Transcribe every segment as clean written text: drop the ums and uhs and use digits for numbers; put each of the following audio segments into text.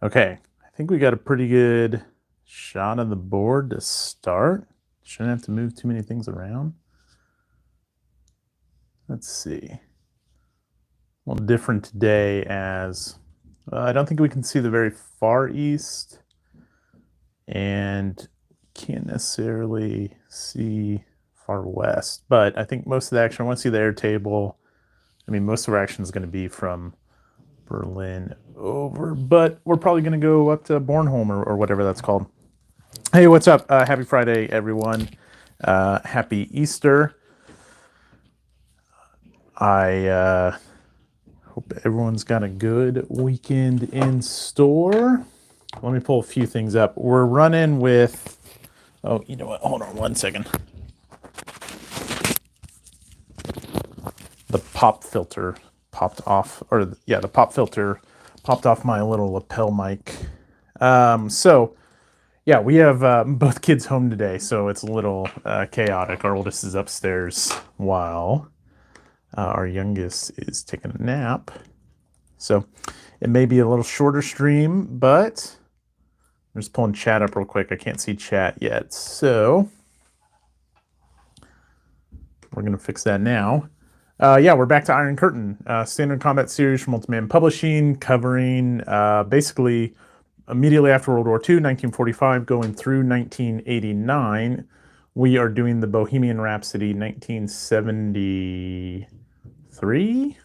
Okay, I think we got a pretty good shot on the board to start. Shouldn't have to move too many things around. Let's see. A little different today as I don't think we can see the very far east and can't necessarily see far west, but I think most of the action, I want to see the air table. I mean, most of our action is going to be from Berlin over, but we're probably going to go up to Bornholm or whatever that's called. Hey, what's up? Happy Friday, everyone. Happy Easter. I hope everyone's got a good weekend in store. Let me pull a few things up. We're running with, oh, you know what? Hold on one second. The pop filter popped off, or yeah, the pop filter popped off my little lapel mic. So yeah, we have both kids home today, so it's a little chaotic. Our oldest is upstairs while our youngest is taking a nap. So it may be a little shorter stream, but I'm just pulling chat up real quick. I can't see chat yet, so we're going to fix that now. Yeah, we're back to Iron Curtain, standard combat series from Ultiman Publishing, covering basically immediately after World War II, 1945, going through 1989. We are doing the Bohemian Rhapsody 1973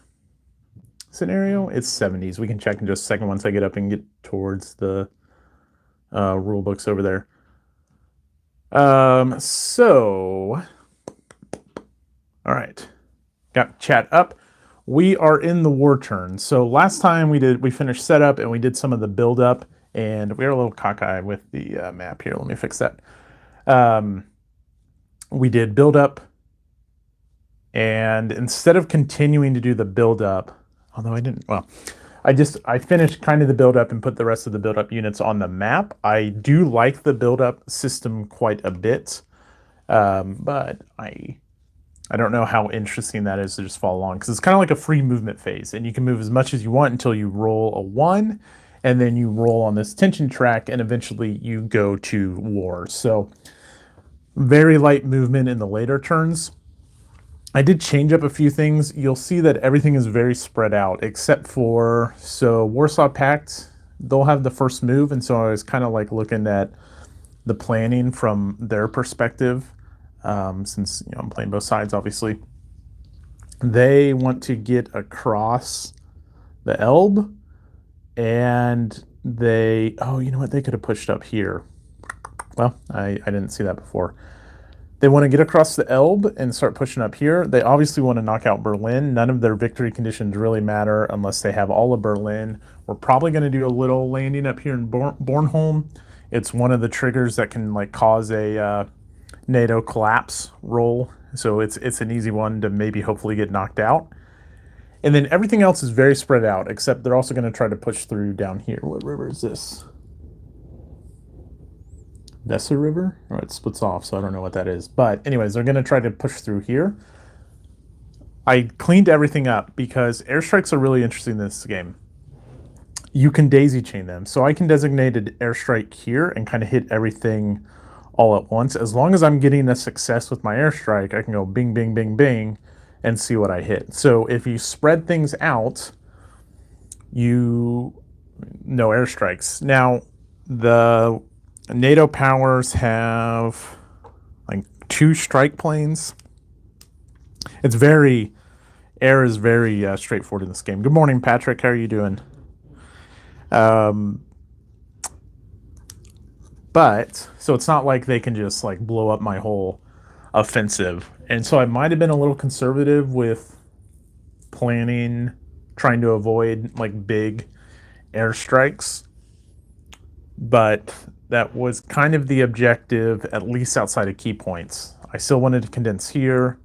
scenario. It's 70s. We can check in just a second once I get up and get towards the rule books over there. So, all right. Got chat up. We are in the war turn. So last time we finished setup and we did some of the build up, and we are a little cockeyed with the map here. Let me fix that. We did build up, and instead of continuing to do the build up, although I didn't, well, I finished kind of the build up and put the rest of the build up units on the map. I do like the build up system quite a bit, but I don't know how interesting that is to just follow along, because it's kind of like a free movement phase, and you can move as much as you want until you roll a 1, and then you roll on this tension track, and eventually you go to war. So very light movement in the later turns. I did change up a few things. You'll see that everything is very spread out, except for, so Warsaw Pact, they'll have the first move, and so I was kind of like looking at the planning from their perspective. Since I'm playing both sides, obviously, they want to get across the Elbe, and they, oh, you know what, they could have pushed up here. Well, I didn't see that before. They want to get across the Elbe and start pushing up here. They obviously want to knock out Berlin. None of their victory conditions really matter unless they have all of Berlin. We're probably going to do a little landing up here in Bornholm. It's one of the triggers that can like cause a NATO collapse roll, so it's an easy one to maybe hopefully get knocked out. And then everything else is very spread out, except they're also going to try to push through down here. What river is this? Weser River? Oh, it splits off, so I don't know what that is. But anyways, they're going to try to push through here. I cleaned everything up because airstrikes are really interesting in this game. You can daisy chain them, so I can designate an airstrike here and kind of hit everything all at once. As long as I'm getting a success with my airstrike, I can go bing, bing, bing, bing, and see what I hit. So if you spread things out, no airstrikes. Now, the NATO powers have like 2 strike planes. Air is very straightforward in this game. Good morning, Patrick. How are you doing? But, so it's not like they can just like blow up my whole offensive. And so I might have been a little conservative with planning, trying to avoid like big airstrikes. But that was kind of the objective, at least outside of key points. I still wanted to condense here.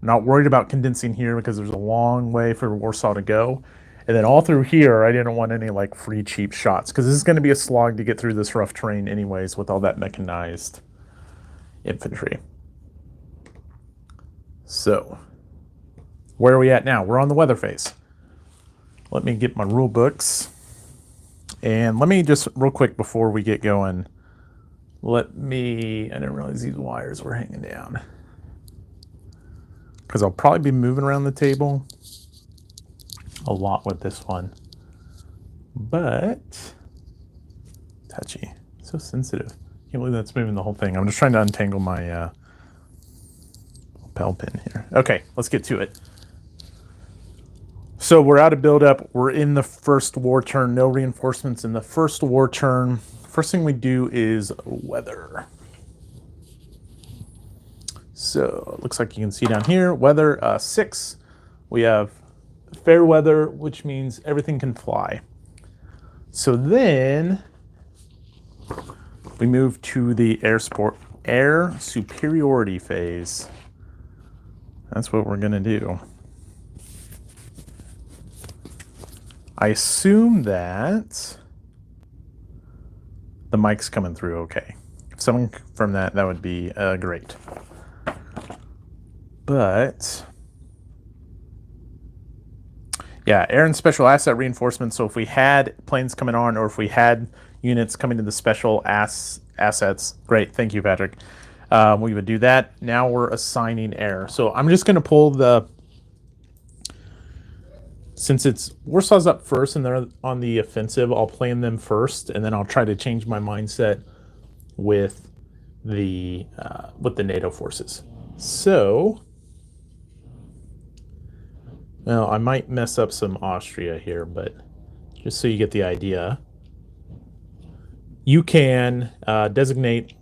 Not worried about condensing here because there's a long way for Warsaw to go. And then all through here, I didn't want any like free cheap shots, because this is going to be a slog to get through this rough terrain anyways with all that mechanized infantry. So, where are we at now? We're on the weather phase. Let me get my rule books. And let me just real quick before we get going, I didn't realize these wires were hanging down. Because I'll probably be moving around the table a lot with this one. But, touchy, so sensitive. Can't believe that's moving the whole thing. I'm just trying to untangle my lapel pin here. Okay, let's get to it. So we're out of buildup. We're in the first war turn. No reinforcements in the first war turn. First thing we do is weather. So it looks like you can see down here, weather 6. We have fair weather, which means everything can fly. So then we move to the air superiority phase. That's what we're going to do. I assume that the mic's coming through okay. If someone from that would be great. But yeah, air and special asset reinforcements. So if we had planes coming on, or if we had units coming to the special assets, great. Thank you, Patrick. We would do that. Now we're assigning air. So I'm just going to pull since it's Warsaw's up first and they're on the offensive, I'll plan them first, and then I'll try to change my mindset with the NATO forces. So, well, I might mess up some Austria here, but just so you get the idea, you can designate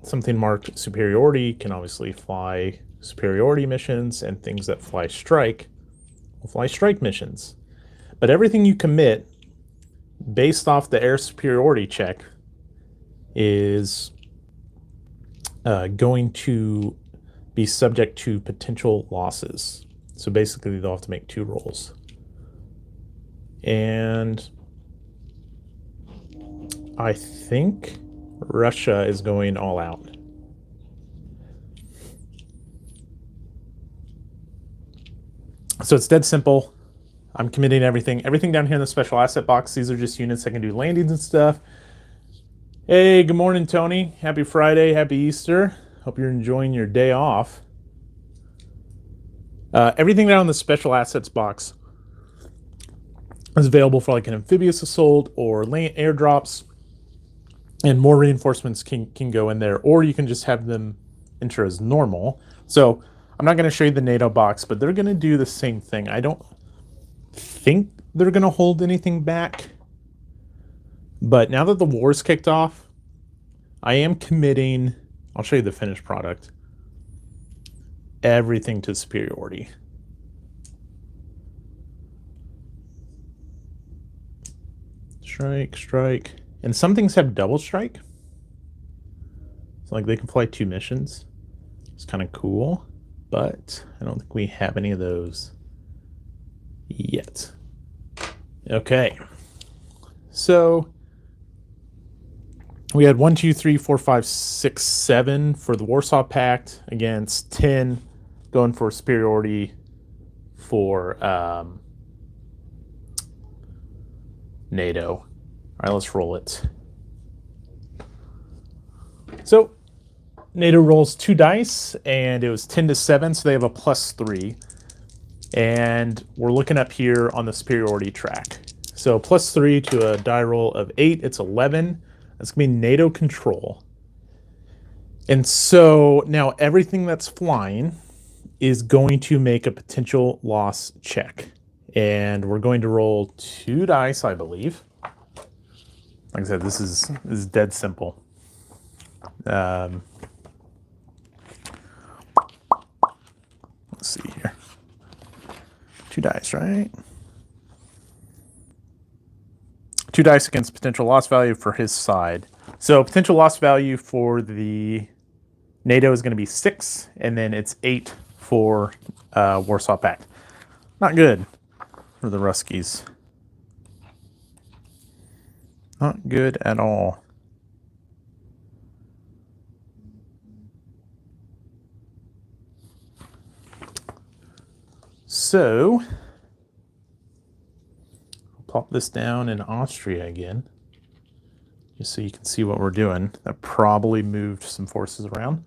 something marked superiority, can obviously fly superiority missions, and things that fly strike will fly strike missions. But everything you commit based off the air superiority check is going to be subject to potential losses. So basically they'll have to make 2 rolls. And I think Russia is going all out. So it's dead simple. I'm committing everything. Everything down here in the special asset box, these are just units that can do landings and stuff. Hey, good morning, Tony. Happy Friday, happy Easter. Hope you're enjoying your day off. Everything down in the special assets box is available for like an amphibious assault or land airdrops, and more reinforcements can go in there, or you can just have them enter as normal. So I'm not going to show you the NATO box, but they're going to do the same thing. I don't think they're going to hold anything back. But now that the war's kicked off, I am committing, I'll show you the finished product, everything to superiority. Strike, strike. And some things have double strike. So like they can fly 2 missions. It's kind of cool, but I don't think we have any of those yet. Okay. So we had 1, 2, 3, 4, 5, 6, 7 for the Warsaw Pact against 10 going for superiority for NATO. All right, let's roll it. So NATO rolls 2 dice, and it was 10 to 7, so they have a +3. And we're looking up here on the superiority track. So +3 to a die roll of 8, it's 11. That's going to be NATO control. And so now everything that's flying is going to make a potential loss check. And we're going to roll 2 dice, I believe. Like I said, this is dead simple. Let's see here. 2 dice, right? 2 dice against potential loss value for his side. So potential loss value for the NATO is going to be 6, and then it's 8 for Warsaw Pact. Not good for the Ruskies. Not good at all. So plop this down in Austria again, just so you can see what we're doing. That probably moved some forces around.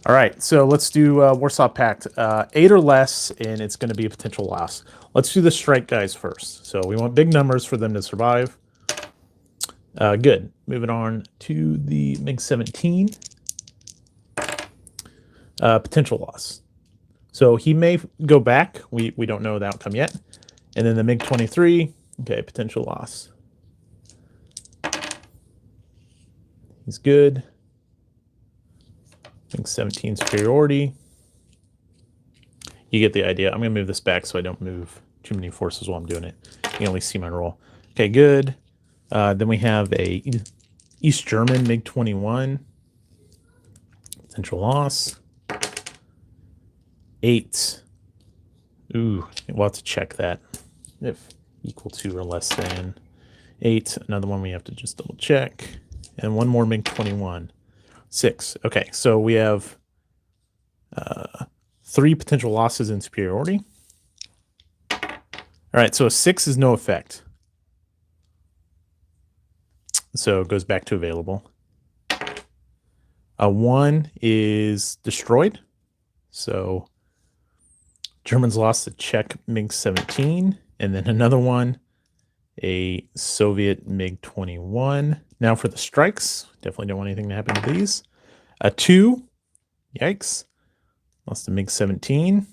All right, so let's do Warsaw Pact. 8 or less, and it's going to be a potential loss. Let's do the strike guys first. So we want big numbers for them to survive. Good. Moving on to the MiG-17. Potential loss. So he may go back. We don't know the outcome yet. And then the MiG-23. Okay, potential loss. He's good. MiG-17 superiority. You get the idea. I'm going to move this back so I don't move too many forces while I'm doing it. You can only see my roll. Okay, good. Then we have a East German MiG-21. Potential loss. 8. Ooh, we'll have to check that. If equal to or less than 8. Another one we have to just double check. And one more MiG-21. 6. Okay, so we have 3 potential losses in superiority. All right, so a 6 is no effect. So it goes back to available. A 1 is destroyed. So Germans lost the Czech MiG-17. And then another one, a Soviet MiG-21. Now for the strikes. Definitely don't want anything to happen to these. A 2. Yikes. Lost the MiG-17.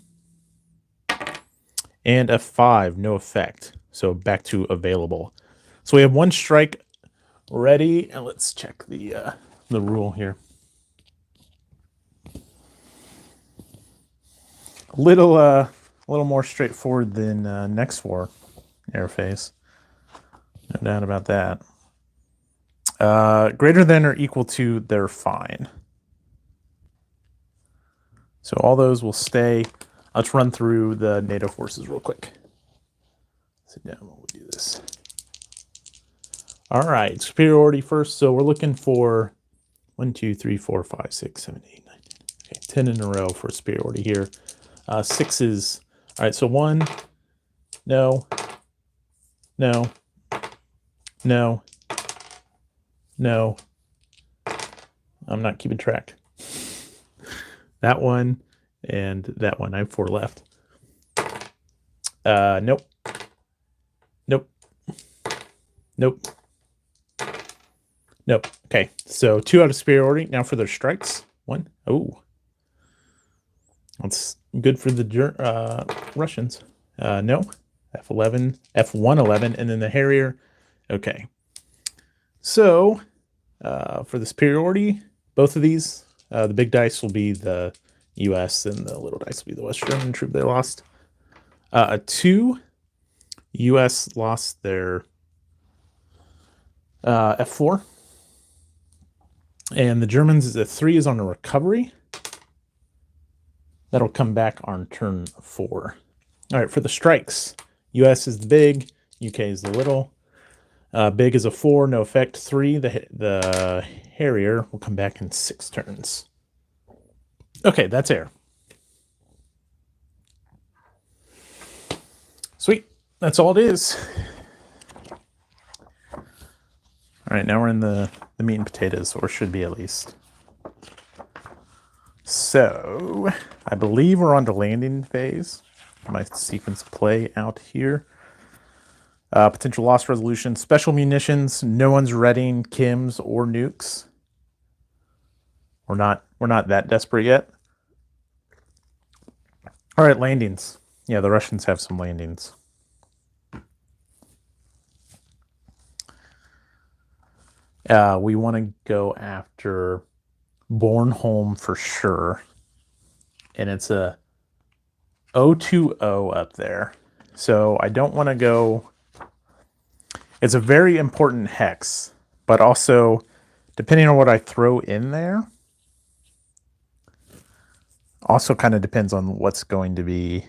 And a 5. No effect. So back to available. So we have 1 strike ready. And let's check the rule here. A little more straightforward than next war airface. No doubt about that. Greater than or equal to, they're fine. So all those will stay. Let's run through the NATO forces real quick. Sit down while we do this. All right, superiority first. So we're looking for 1, 2, 3, 4, 5, 6, 7, 8, 9, 10. Okay, 10 in a row for superiority here. 6 is, all right, so 1, no, no, no, no. I'm not keeping track. That one and that one. I have 4 left. Nope. Nope. Nope. Nope. Okay, so 2 out of superiority. Now for their strikes. 1. Oh. That's good for the Russians. No. F11, F111, and then the Harrier. Okay. So, for the superiority, both of these, the big dice will be the U.S. and the little dice will be the West German troop they lost. A 2, U.S. lost their F4. And the Germans, the 3 is on a recovery. That'll come back on turn 4. All right, for the strikes, U.S. is the big, U.K. is the little. Big is a 4, no effect. 3, the Harrier will come back in 6 turns. Okay, that's air. Sweet. That's all it is. All right, now we're in the meat and potatoes, or should be at least. So, I believe we're on to landing phase. My sequence play out here. Potential loss resolution, special munitions, no one's readying Kims or nukes. We're not that desperate yet. All right, landings. Yeah, the Russians have some landings. We want to go after Bornholm for sure. And it's a 020 up there. So I don't want to go... It's a very important hex, but also, depending on what I throw in there, also kind of depends on what's going to be...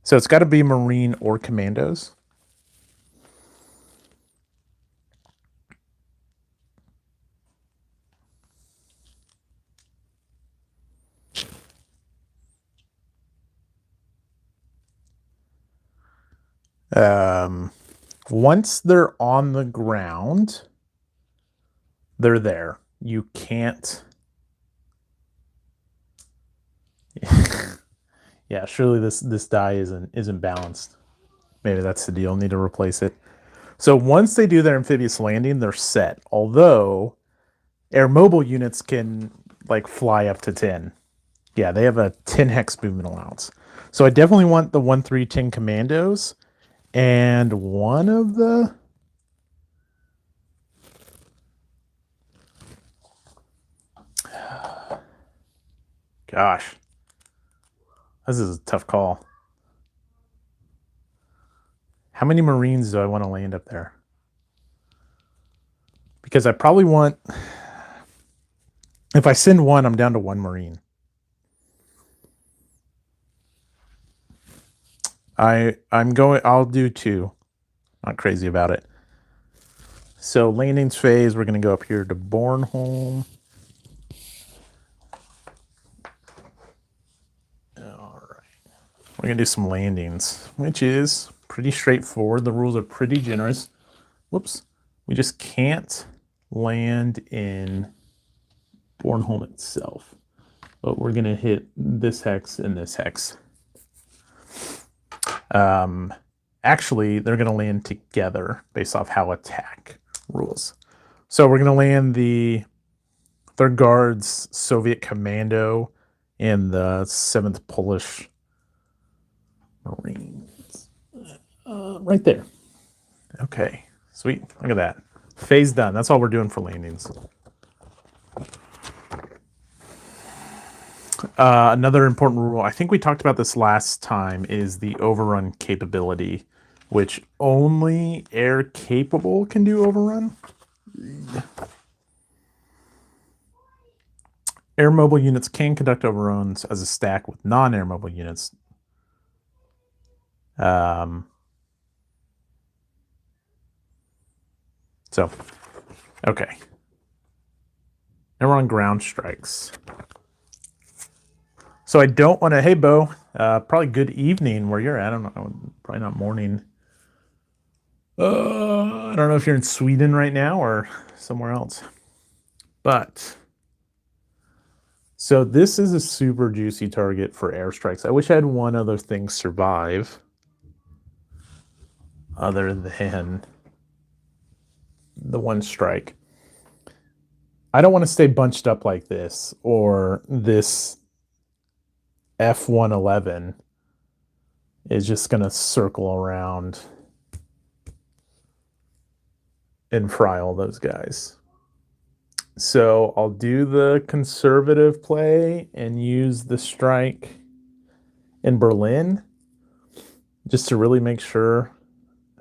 So it's got to be Marine or Commandos. Once they're on the ground, they're there. You can't. Yeah, surely this die isn't balanced. Maybe that's the deal. Need to replace it. So once they do their amphibious landing, they're set. Although air mobile units can like fly up to 10. Yeah, they have a 10 hex movement allowance. So I definitely want the 1-3-10 commandos and one of the gosh. This is a tough call. How many Marines do I want to land up there? Because I probably want, if I send one, I'm down to one Marine. I'll do two. Not crazy about it. So landings phase, we're going to go up here to Bornholm. All right. We're going to do some landings, which is pretty straightforward. The rules are pretty generous. Whoops. We just can't land in Bornholm itself. But we're going to hit this hex and this hex. Actually, they're going to land together based off how attack rules. So we're going to land the 3rd Guards Soviet Commando and the 7th Polish Marines. Right there. Okay, sweet. Look at that. Phase done. That's all we're doing for landings. Another important rule, I think we talked about this last time, is the overrun capability, which only air capable can do overrun. Air mobile units can conduct overruns as a stack with non-air mobile units. So, okay. Now we're on ground strikes. So I don't want to, hey, Bo, probably good evening where you're at. I don't know, probably not morning. I don't know if you're in Sweden right now or somewhere else. But, so this is a super juicy target for airstrikes. I wish I had one other thing survive other than the one strike. I don't want to stay bunched up like this, or this F-111 is just going to circle around and fry all those guys. So I'll do the conservative play and use the strike in Berlin just to really make sure.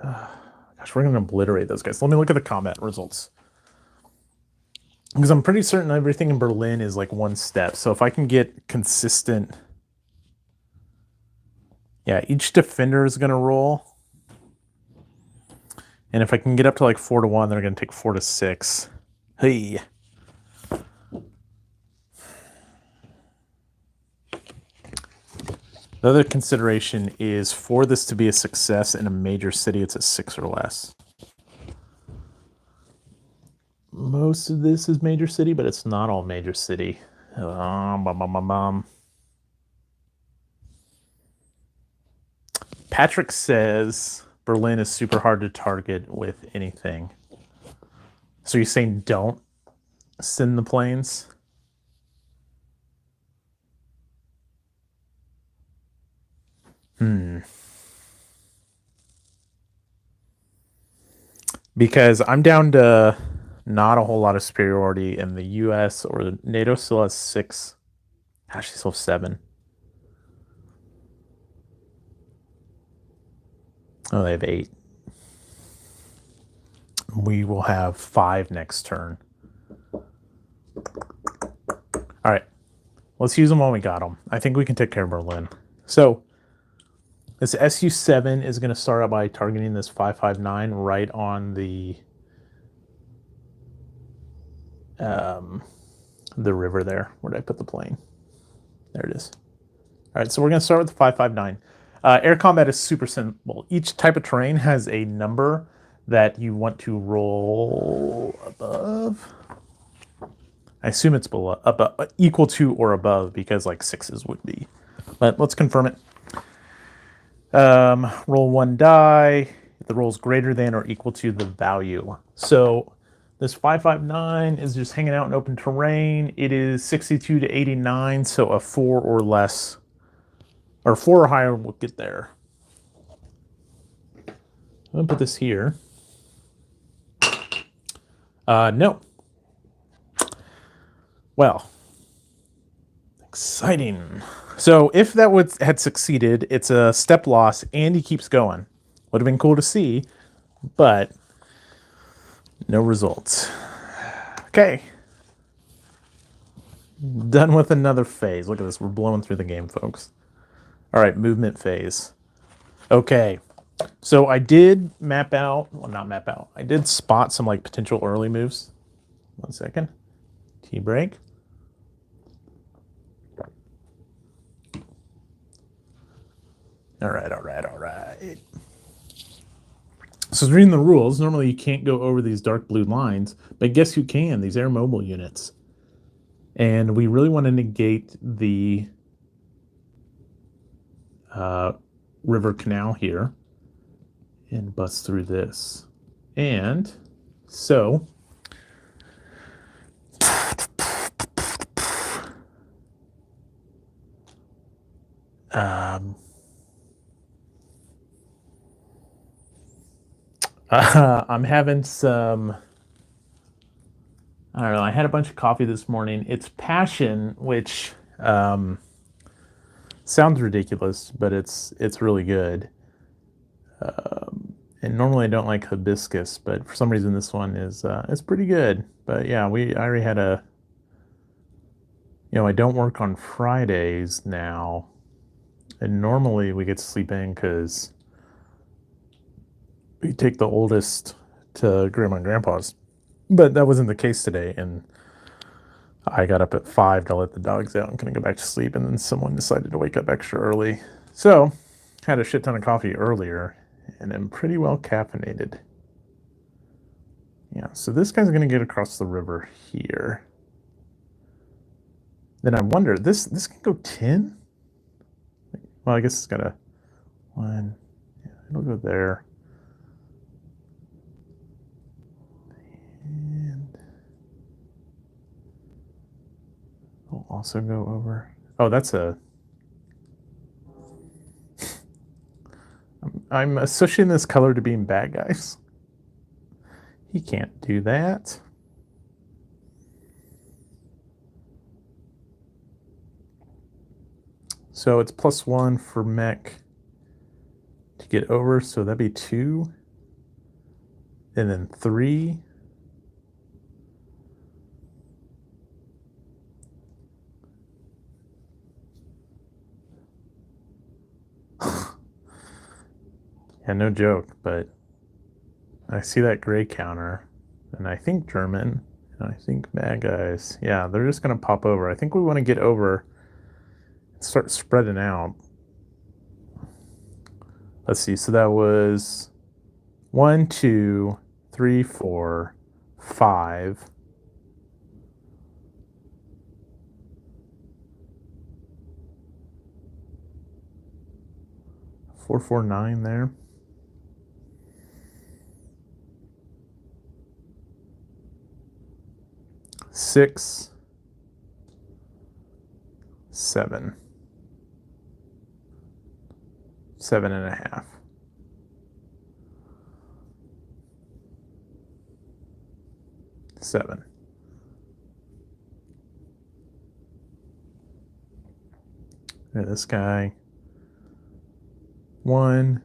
Gosh, we're going to obliterate those guys. Let me look at the combat results. Because I'm pretty certain everything in Berlin is like one step. So if I can get consistent... Yeah, each defender is going to roll. And if I can get up to like 4-1, they're going to take 4-6. Hey. The other consideration is for this to be a success in a major city, it's a 6 or less. Most of this is major city, but it's not all major city. Patrick says Berlin is super hard to target with anything. So you're saying don't send the planes? Because I'm down to not a whole lot of superiority, and the US or NATO still has 6. Actually, still have 7. Oh, they have 8. We will have 5 next turn. All right. Let's use them while we got them. I think we can take care of Berlin. So this SU-7 is going to start out by targeting this 559 right on the river there. Where did I put the plane? There it is. All right, so we're going to start with the 559. Air combat is super simple. Each type of terrain has a number that you want to roll above. I assume it's below, equal to or above, because like sixes would be. But let's confirm it. Roll one die. If the roll is greater than or equal to the value. So this 559 is just hanging out in open terrain. It is 62 to 89, so a 4 or less, or 4 or higher will get there. I'm gonna put this here. No. Well, exciting. So if that had succeeded, it's a step loss and he keeps going. Would have been cool to see, but no results. Okay. Done with another phase. Look at this. We're blowing through the game, folks. All right, movement phase. Okay. So I did map out, well, not map out. I did spot some like potential early moves. 1 second. Tea break. All right. So I was reading the rules. Normally you can't go over these dark blue lines, but guess who can? These air mobile units. And we really want to negate the river canal here and bust through this. And so I'm having some, I don't know, I had a bunch of coffee this morning. It's passion, which sounds ridiculous, but it's really good. And normally I don't like hibiscus, but for some reason this one is it's pretty good. But yeah, I already had a, I don't work on Fridays now, and normally we get to sleep in because we take the oldest to Grandma and Grandpa's. But that wasn't the case today, and I got up at 5 to let the dogs out and couldn't go back to sleep, and then someone decided to wake up extra early. So, had a shit ton of coffee earlier, and I'm pretty well caffeinated. Yeah, so this guy's going to get across the river here. Then I wonder, this can go 10? Well, I guess it's got a 1. Yeah, it'll go there. And it'll also go over. Oh, that's a... I'm associating this color to being bad guys. He can't do that. So it's +1 for mech to get over, so that'd be 2. And then 3. Yeah, no joke, but I see that gray counter, and I think German, and I think bad guys. Yeah, they're just going to pop over. I think we want to get over and start spreading out. Let's see, so that was 1, 2, 3, 4, 5. Four, 4, 9 there. Six, 7, 7.5. Seven. And this guy. 1,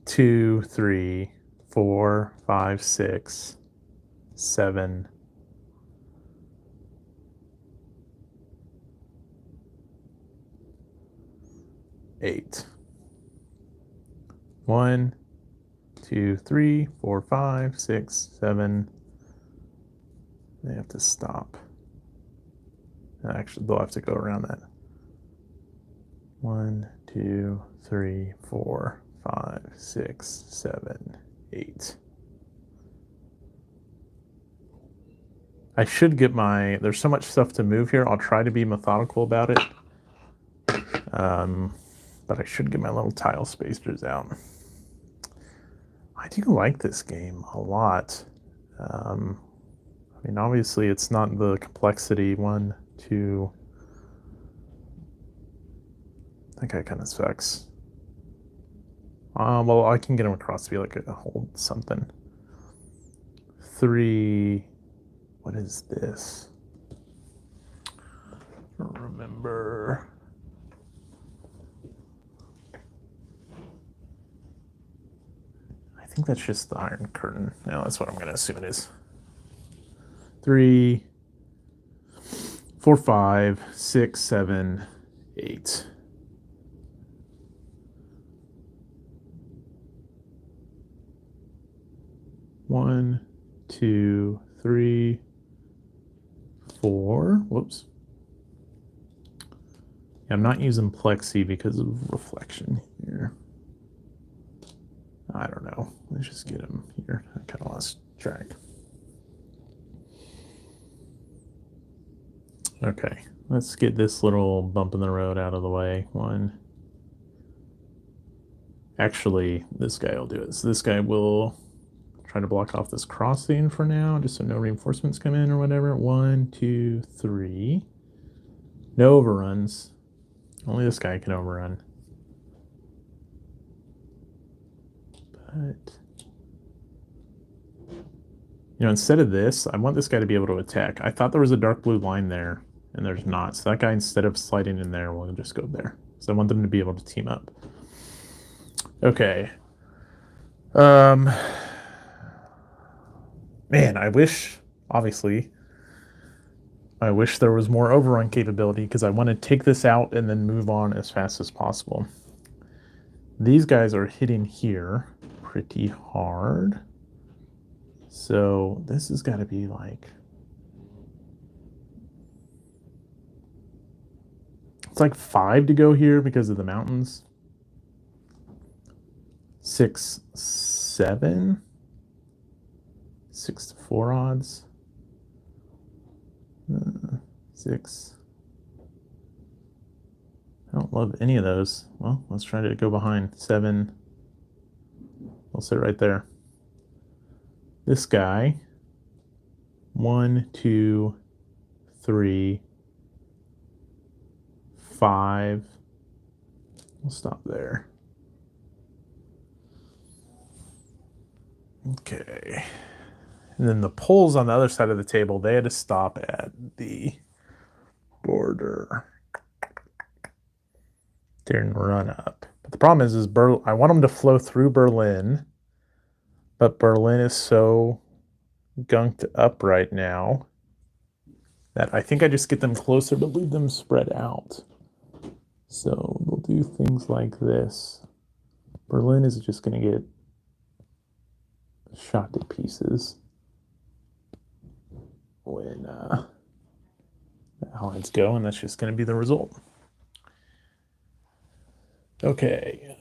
2, 3, 4, 5, 6, 7, 8. 1, 2, 3, 4, 5, 6, 7. They have to stop. Actually, they'll have to go around that. 1, 2, 3, 4, 5, 6, 7, 8. I should get my... There's so much stuff to move here. I'll try to be methodical about it. But I should get my little tile spacers out. I do like this game a lot. I mean, obviously, it's not the complexity. 1, 2... That guy kind of sucks. Well, I can get him across to be like a hold something. 3... What is this? I don't remember. I think that's just the Iron Curtain. No, that's what I'm going to assume it is. 3, 4, 5, 6, 7, 8. One, 2, 3, 4. Whoops. Yeah, I'm not using plexi because of reflection here. I don't know. Let's just get him here. I kind of lost track. Okay, let's get this little bump in the road out of the way. 1. Actually, this guy will do it. So this guy will try to block off this crossing for now, just so no reinforcements come in or whatever. 1, 2, 3. No overruns. Only this guy can overrun. But, you know, instead of this, I want this guy to be able to attack. I thought there was a dark blue line there, and there's not. So that guy, instead of sliding in there, will just go there. So I want them to be able to team up. Okay. Man, I wish, obviously, I wish there was more overrun capability because I want to take this out and then move on as fast as possible. These guys are hitting here pretty hard. So this has got to be like... It's like 5 to go here because of the mountains. 6, 7. 6 to 4 odds. 6. I don't love any of those. Well, let's try to go behind. 7. We'll sit right there. This guy. 1, 2, 3, 5. We'll stop there. Okay. And then the poles on the other side of the table, they had to stop at the border. Didn't run up. But the problem is I want them to flow through Berlin, but Berlin is so gunked up right now that I think I just get them closer to leave them spread out. So we'll do things like this. Berlin is just going to get shot to pieces when the Allies go, and that's just going to be the result. Okay,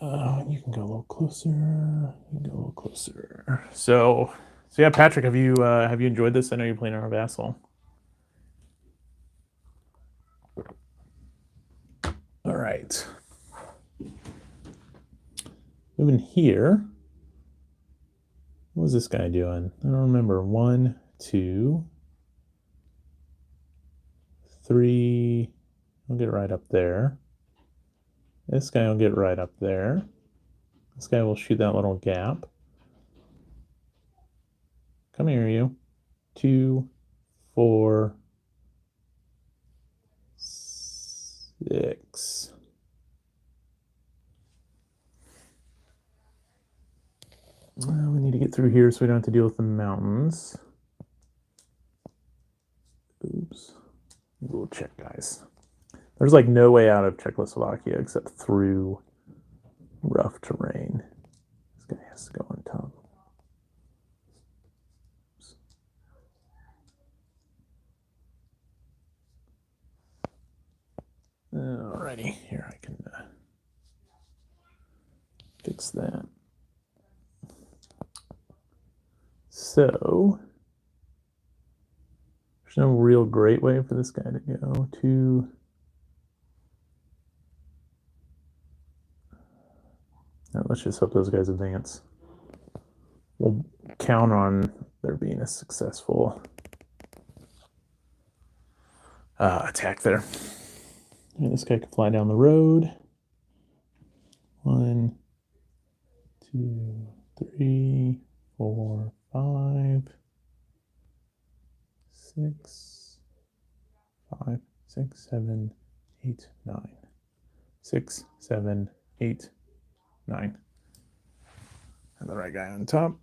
you can go a little closer. You can go a little closer. So yeah, Patrick, have you enjoyed this? I know you're playing on a vassal. All right. Moving here. What was this guy doing? I don't remember. 1, 2, 3. I'll get right up there. This guy will get right up there. This guy will shoot that little gap. Come here, you. 2, 4, 6. Well, we need to get through here so we don't have to deal with the mountains. Oops. We'll check, guys. There's like no way out of Czechoslovakia except through rough terrain. This guy has to go on top. Oops. Alrighty, here I can fix that. So there's no real great way for this guy to go to. No, let's just hope those guys advance. We'll count on there being a successful attack there. And this guy can fly down the road. 1, 2, 3, 4, 5, 6, 5, 6, 7, 8, 9. 6, 7, 8, 9. And the right guy on top.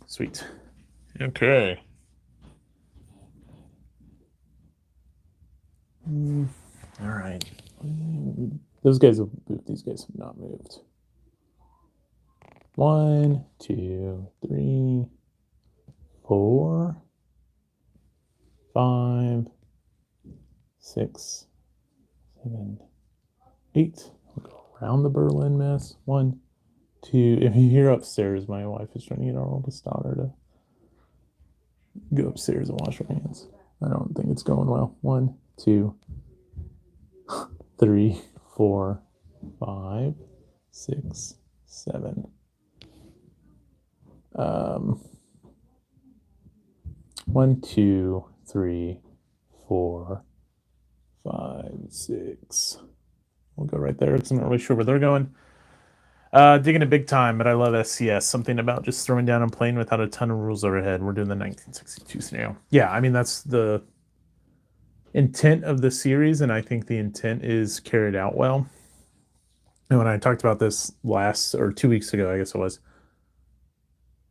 Sweet. Okay. All right. Those guys have moved. These guys have not moved. 1, 2, 3, 4, 5, 6, 7, 8. We'll go around the Berlin mess. 1, 2. If you hear upstairs, my wife is trying to get our oldest daughter to go upstairs and wash her hands. I don't think it's going well. 1, 2, 3, 4, 5, 6, 7. 1, 2, 3, 4, 5, 6. We'll go right there because I'm not really sure where they're going. Digging it big time, but I love SCS. Something about just throwing down and playing without a ton of rules overhead. We're doing the 1962 scenario. Yeah, I mean, that's the intent of the series, and I think the intent is carried out well. And when I talked about this 2 weeks ago, I guess it was,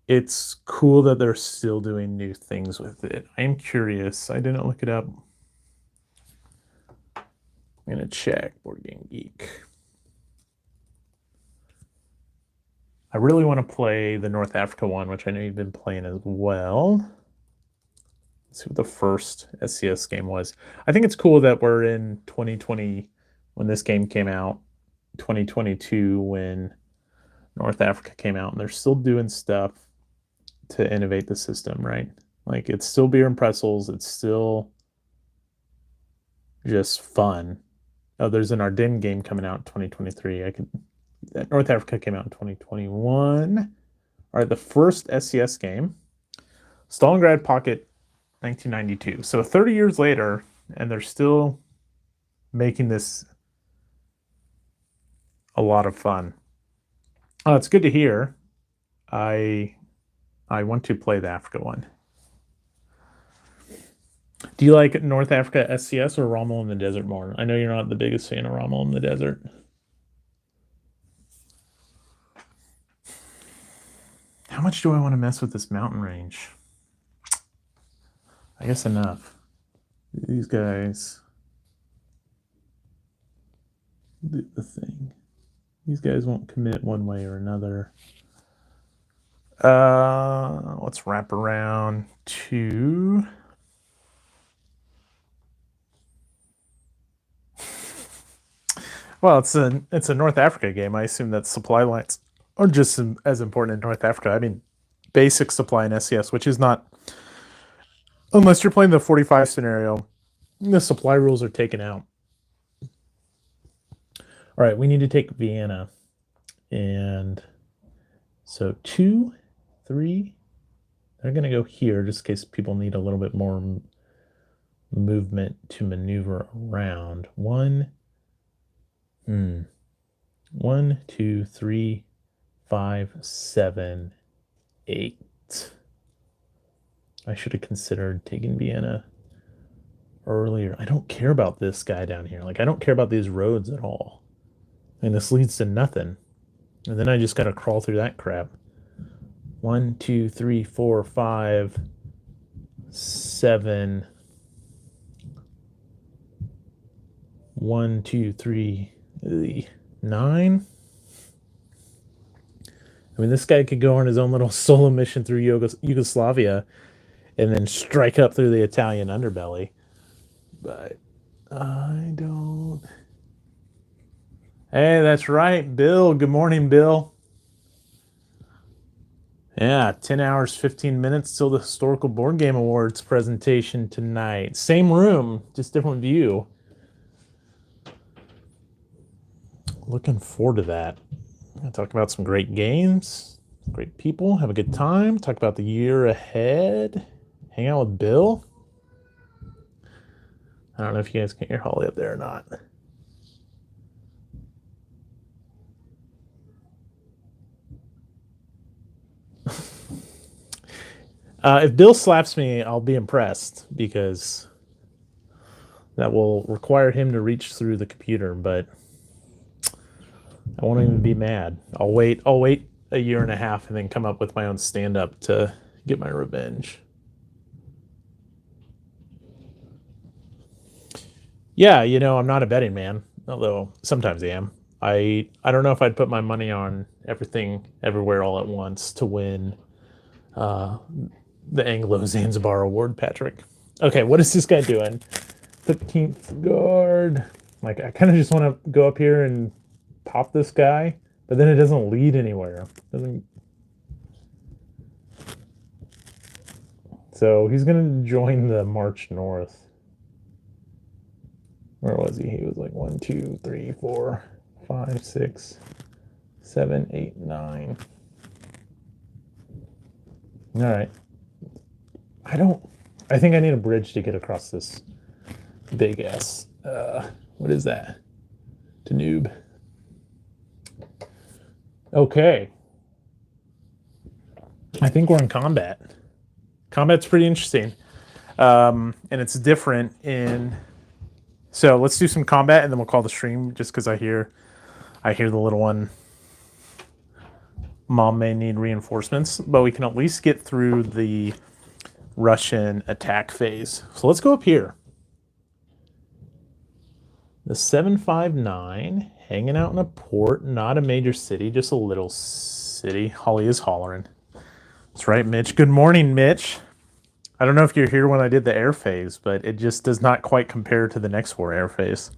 it's cool that they're still doing new things with it. I am curious. I didn't look it up. I'm going to check Board Game Geek. I really want to play the North Africa one, which I know you've been playing as well. Let's see what the first SCS game was. I think it's cool that we're in 2020 when this game came out, 2022 when North Africa came out, and they're still doing stuff to innovate the system, right? Like, it's still beer and pretzels. It's still just fun. Oh, there's an Ardennes game coming out in 2023. North Africa came out in 2021. All right, the first SCS game, Stalingrad Pocket 1992. So 30 years later, and they're still making this a lot of fun. Oh, it's good to hear. I want to play the Africa one. Do you like North Africa SCS or Rommel in the Desert more? I know you're not the biggest fan of Rommel in the Desert. How much do I want to mess with this mountain range? I guess enough. These guys do the thing. These guys won't commit one way or another. Let's wrap around to... Well, it's a North Africa game. I assume that supply lines are just as important in North Africa. I mean, basic supply in SCS, which is not... Unless you're playing the 45 scenario, the supply rules are taken out. All right, we need to take Vienna. And so 2, 3, they're going to go here just in case people need a little bit more movement to maneuver around. 1, 2, 3, 5, 7, 8. I should have considered taking Vienna earlier. I don't care about this guy down here. Like, I don't care about these roads at all. And this leads to nothing. And then I just got to crawl through that crap. 1, 2, 3, 4, 5, 7. 1, 2, 3, 9. I mean, this guy could go on his own little solo mission through Yugoslavia and then strike up through the Italian underbelly. But I don't. Hey, that's right, Bill. Good morning, Bill. Yeah, 10 hours, 15 minutes till the Historical Board Game Awards presentation tonight. Same room, just different view. Looking forward to that. I'm going to talk about some great games, great people, have a good time, talk about the year ahead, hang out with Bill. I don't know if you guys can hear Holly up there or not. If Bill slaps me, I'll be impressed because that will require him to reach through the computer, but I won't even be mad. I'll wait a year and a half and then come up with my own stand-up to get my revenge. Yeah, I'm not a betting man, although sometimes I am. I don't know if I'd put my money on everything everywhere all at once to win the Anglo Zanzibar Award, Patrick. Okay, what is this guy doing? 15th guard. Like, I kind of just want to go up here and pop this guy, but then it doesn't lead anywhere. So he's going to join the march north. Where was he? He was like 1, 2, 3, 4, 5, 6, 7, 8, 9. All right. I think I need a bridge to get across this big ass. What is that? Danube. Okay. I think we're in combat. Combat's pretty interesting. And it's different in. So let's do some combat and then we'll call the stream just because I hear the little one. Mom may need reinforcements, but we can at least get through the Russian attack phase. So let's go up here. The 759 hanging out in a port, not a major city, just a little city. Holly is hollering. That's right, Mitch. Good morning, Mitch. I don't know if you're here when I did the air phase, but it just does not quite compare to the next war air phase.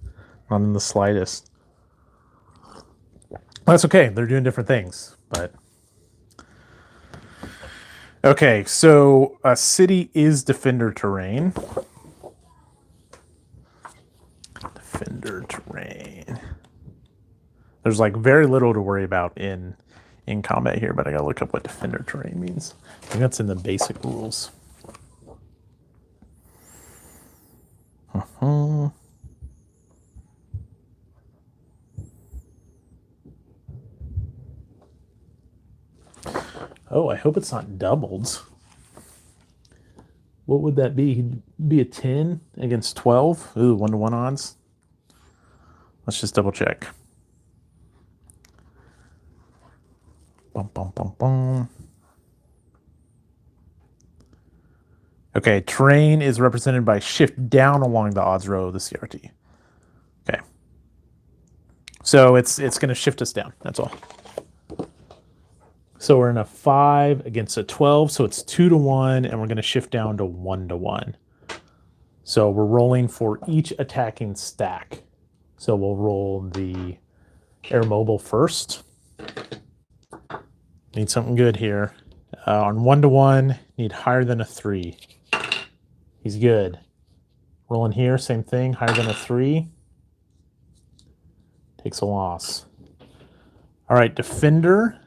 Not in the slightest. That's okay. They're doing different things, but. Okay, so a city is defender terrain. Defender terrain. There's like very little to worry about in combat here, but I gotta look up what defender terrain means. I think that's in the basic rules. Oh, I hope it's not doubled. What would that be? He'd be a 10 against 12. Ooh, 1-to-1 odds. Let's just double check. Bum, bum, bum, bum. Okay, terrain is represented by shift down along the odds row of the CRT. Okay. So it's going to shift us down. That's all. So we're in a 5 against a 12, so it's 2-to-1, and we're going to shift down to 1-to-1. So we're rolling for each attacking stack. So we'll roll the air mobile first. Need something good here. On 1-to-1, need higher than a 3. He's good. Rolling here, same thing, higher than a 3. Takes a loss. All right, defender.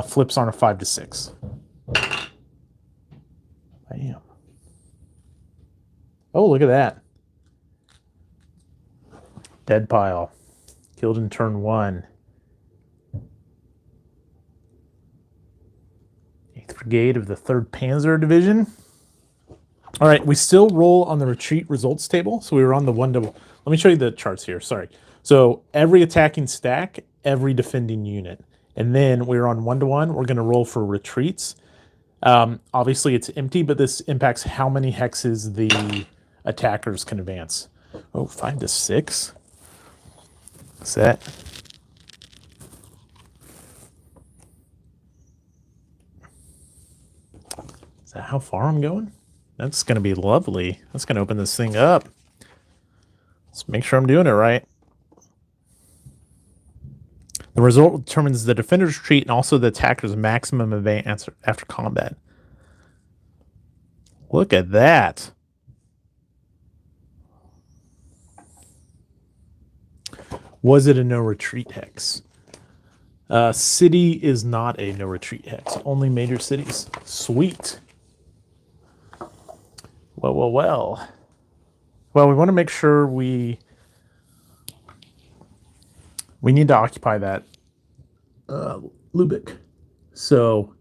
Flips on a 5-to-6. Bam. Oh, look at that. Dead pile. Killed in turn 1. 8th Brigade of the 3rd Panzer Division. All right, we still roll on the retreat results table. So we were on the 1 to... Let me show you the charts here. Sorry. So every attacking stack, every defending unit. And then we're on 1-to-1. We're going to roll for retreats. Obviously, it's empty, but this impacts how many hexes the attackers can advance. Oh, 5-to-6. What's that? Is that how far I'm going? That's going to be lovely. That's going to open this thing up. Let's make sure I'm doing it right. The result determines the defender's retreat and also the attacker's maximum advance after combat. Look at that. Was it a no retreat hex? City is not a no retreat hex. Only major cities. Sweet. Well. Well, we want to make sure we need to occupy that Lubick. So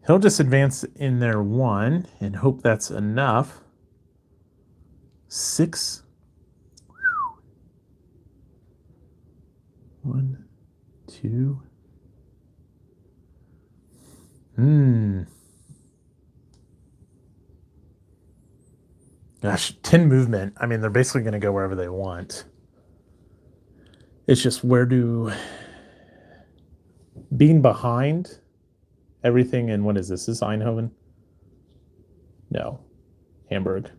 he'll just advance in there 1 and hope that's enough. 6. 1, 2. Gosh, 10 movement. I mean, they're basically going to go wherever they want. It's just being behind everything in, what is this? Is this Eindhoven? No. Hamburg.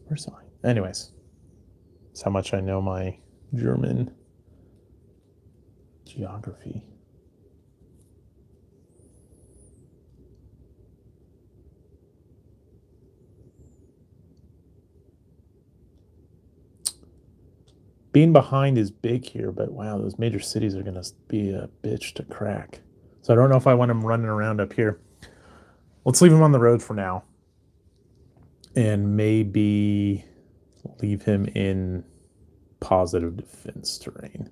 Where's Eindhoven? Anyways. That's how much I know my German geography. Being behind is big here, but wow, those major cities are going to be a bitch to crack. So I don't know if I want him running around up here. Let's leave him on the road for now. And maybe leave him in positive defense terrain.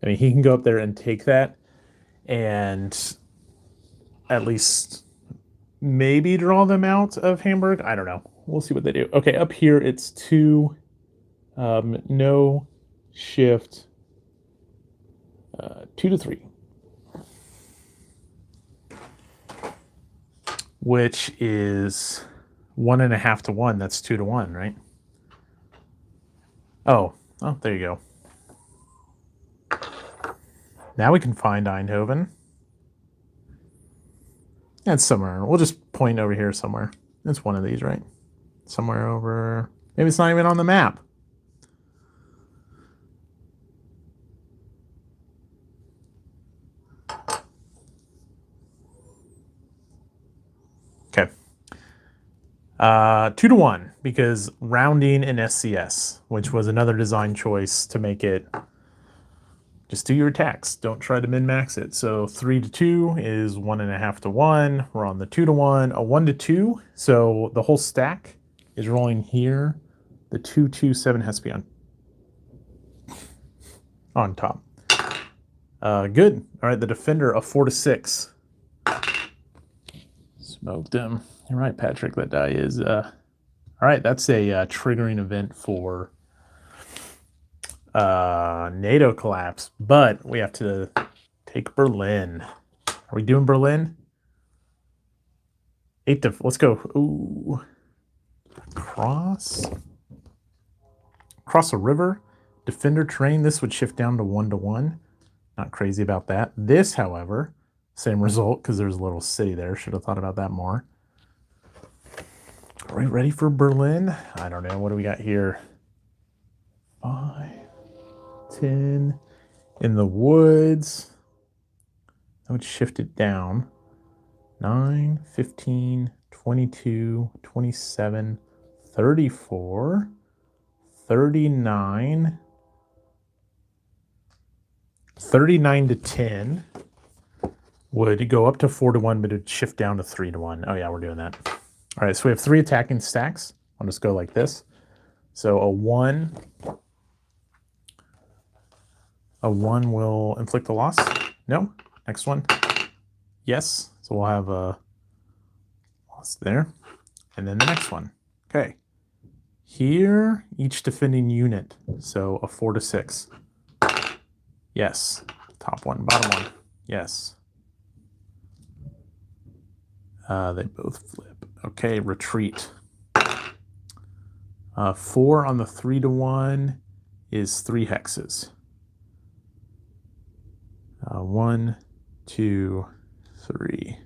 I mean, he can go up there and take that and at least maybe draw them out of Hamburg. I don't know. We'll see what they do. Okay, up here it's 2, no shift, 2 to 3. Which is 1.5 to 1. That's 2 to 1, right? Oh, there you go. Now we can find Eindhoven. That's somewhere. We'll just point over here somewhere. It's one of these, right? Somewhere over. Maybe it's not even on the map. Okay. 2 to 1 because rounding in SCS, which was another design choice to make it just do your attacks. Don't try to min-max it. So 3 to 2 is 1.5 to 1. We're on the 2 to 1. A 1 to 2. So the whole stack is rolling here. The 2, 2, 7 has to be on top. Good. All right, the defender, a 4 to 6. Smoked him. You're right, Patrick. That die is. All right, that's a triggering event for NATO collapse, but we have to take Berlin. Are we doing Berlin? 8 to. Let's go. Ooh, cross a river. Defender terrain. This would shift down to 1 to 1. Not crazy about that. This, however, same result because there's a little city there. Should have thought about that more. Are we ready for Berlin? I don't know. What do we got here? 5, 10 in the woods. That would shift it down. 9, 15, 22, 27, 34, 39. 39 to 10 would go up to 4 to 1, but it'd shift down to 3 to 1. Oh yeah, we're doing that. All right, so we have 3 attacking stacks. I'll just go like this. So a 1 will inflict a loss. No. Next one. Yes. So we'll have a loss there. And then the next one. Okay. Here, each defending unit. So a 4 to 6. Yes. Top one, bottom one. Yes. They both flip. Okay, retreat. 4 on the 3 to 1 is 3 hexes. 1, 2, 3.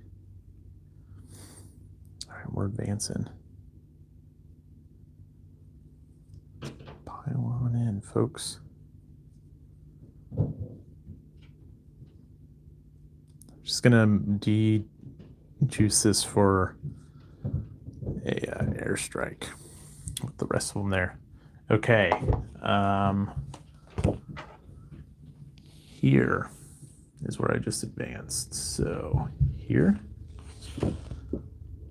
All right, we're advancing. Pile on in, folks. Just gonna de-juice this for a airstrike with the rest of them there. Okay. Here is where I just advanced. So here. All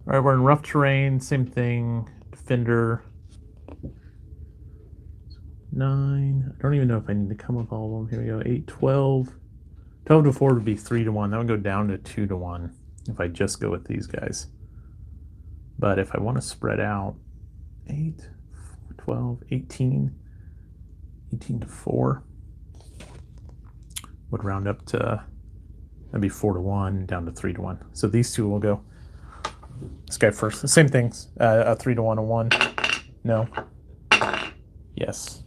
right, we're in rough terrain. Same thing. Defender. 9. I don't even know if I need to come up all of them. Here we go. 8, 12. 12 to 4 would be 3 to 1. That would go down to 2 to 1 if I just go with these guys. But if I want to spread out, 8, 12, 18, 18 to 4 would round up to, that'd be 4 to 1, down to 3 to 1. So these two will go. This guy first. Same things. A 3 to 1, a 1. No. Yes.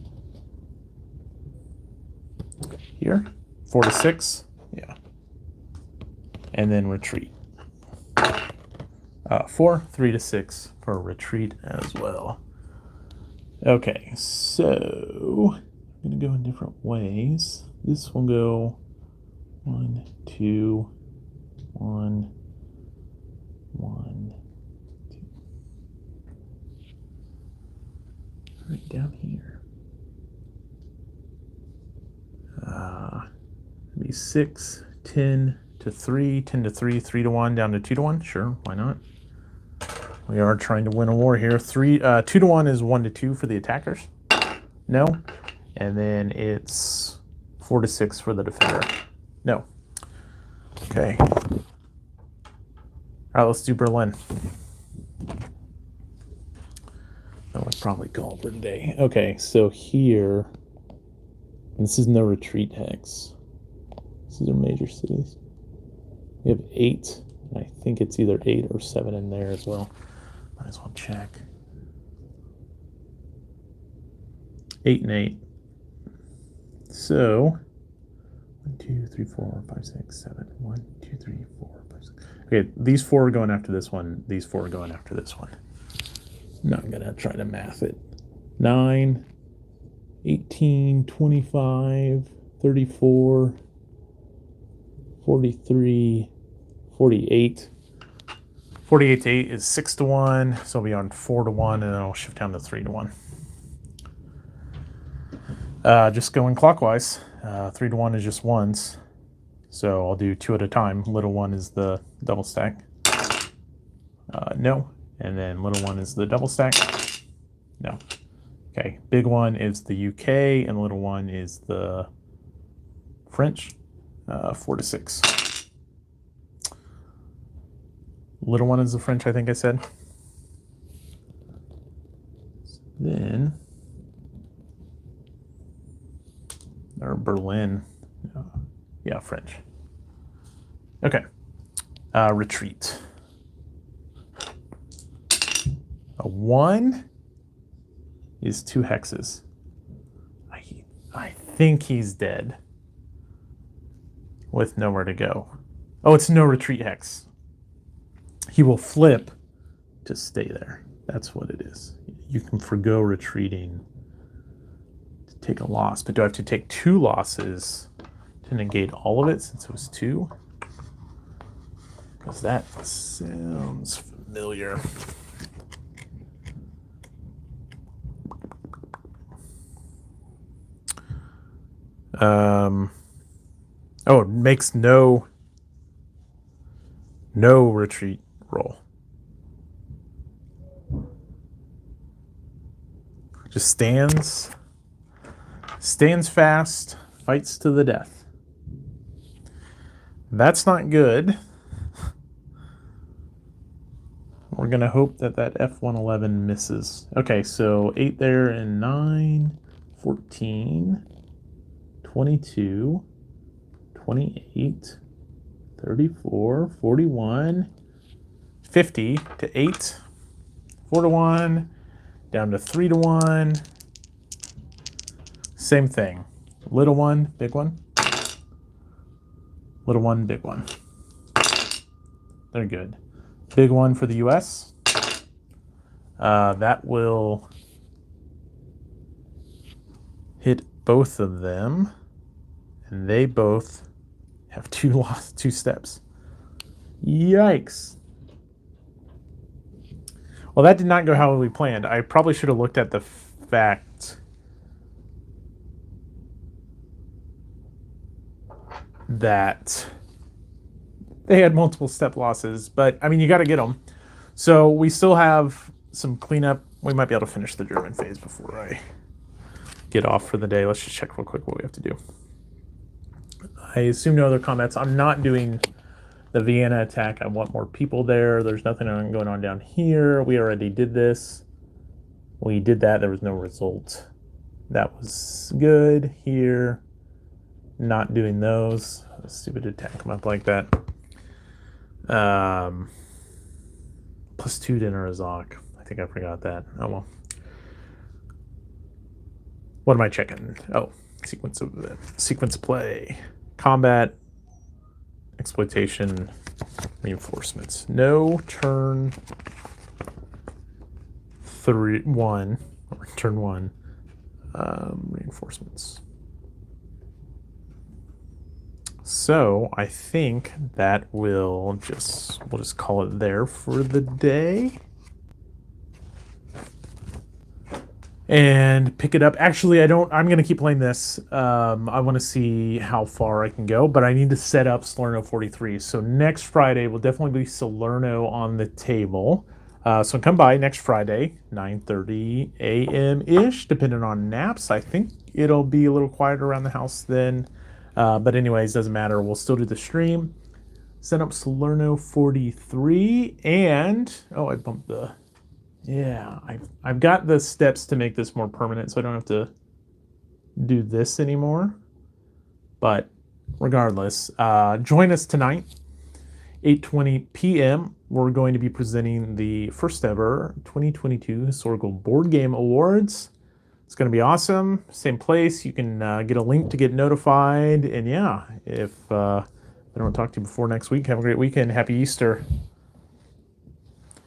Here. 4 to 6. Yeah. And then retreat. 4, 3 to 6 for retreat as well. Okay, so I'm going to go in different ways. This will go 1, 2, 1, 1, 2. Right down here. Maybe 6, 10 to 3, 10 to 3, 3 to 1, down to 2 to 1. Sure, why not? We are trying to win a war here. 2 to 1 is 1 to 2 for the attackers. No. And then it's 4 to 6 for the defender. No. Okay. All right, let's do Berlin. That would probably call it for today. Okay, so here, this is no retreat hex. These are major cities. We have 8. I think it's either 8 or 7 in there as well. Might as well check. 8 and 8. So 1, 2, 3, 4, 5, 6, 7. 1, 2, 3, 4, 5, 6. Okay, these 4 are going after this one. These 4 are going after this one. I'm not gonna try to math it. 9, 18, 25, 34, 43, 48. 48 to 8 is 6 to 1, so I'll be on 4 to 1, and then I'll shift down to 3 to 1. Just going clockwise. 3 to 1 is just ones, so I'll do 2 at a time. Little 1 is the double stack. No. And then little 1 is the double stack. No. Okay, big 1 is the UK, and little 1 is the French. 4 to 6. Little 1 is the French, I think I said. Then, or Berlin. Yeah, French. Okay. Retreat. A 1 is 2 hexes. I think he's dead. With nowhere to go. Oh, it's no retreat hex. He will flip to stay there. That's what it is. You can forgo retreating to take a loss, but do I have to take 2 losses to negate all of it since it was 2? Because that sounds familiar. Oh, it makes no retreat roll. Just stands fast, fights to the death. That's not good. We're gonna hope that F-111 misses. Okay, so 8 there and 9, 14, 22, 28, 34, 41, 50 to 8, 4 to 1, down to 3 to 1. Same thing. Little 1, big 1. Little 1, big 1. They're good. Big 1 for the US. That will hit both of them, and they both have two steps. Yikes. Well, that did not go how we planned. I probably should have looked at the fact that they had multiple step losses, but I mean, you got to get them. So we still have some cleanup. We might be able to finish the German phase before I get off for the day. Let's just check real quick what we have to do. I assume no other comments. I'm not doing the Vienna attack. I want more people there. There's nothing going on down here. We already did this. We did that. There was no result. That was good here. Not doing those. A stupid attack come up like that. +2 dinner Azak. I think I forgot that. Oh well. What am I checking? Oh, sequence of play. Combat, exploitation, reinforcements. No turn 1 or turn 1 reinforcements. So I think that we'll just call it there for the day. And pick it up. Actually, I'm going to keep playing this. I want to see how far I can go, but I need to set up Salerno 43. So next Friday will definitely be Salerno on the table. So come by next Friday, 9:30 a.m.-ish, depending on naps. I think it'll be a little quieter around the house then. But anyways, doesn't matter. We'll still do the stream. Set up Salerno 43. And, oh, I bumped the... Yeah, I've got the steps to make this more permanent, so I don't have to do this anymore. But regardless, join us tonight, 8:20 p.m. We're going to be presenting the first ever 2022 Historical Board Game Awards. It's going to be awesome. Same place. You can get a link to get notified. And yeah, if I don't talk to you before next week, have a great weekend. Happy Easter.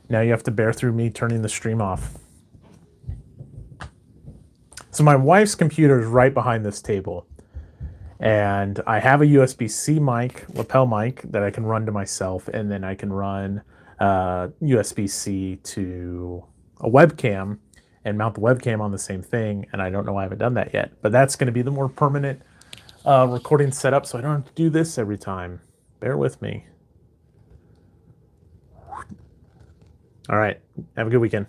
Now you have to bear through me turning the stream off. So my wife's computer is right behind this table. And I have a USB-C mic, lapel mic, that I can run to myself. And then I can run USB-C to a webcam and mount the webcam on the same thing. And I don't know why I haven't done that yet. But that's going to be the more permanent recording setup, so I don't have to do this every time. Bear with me. All right. Have a good weekend.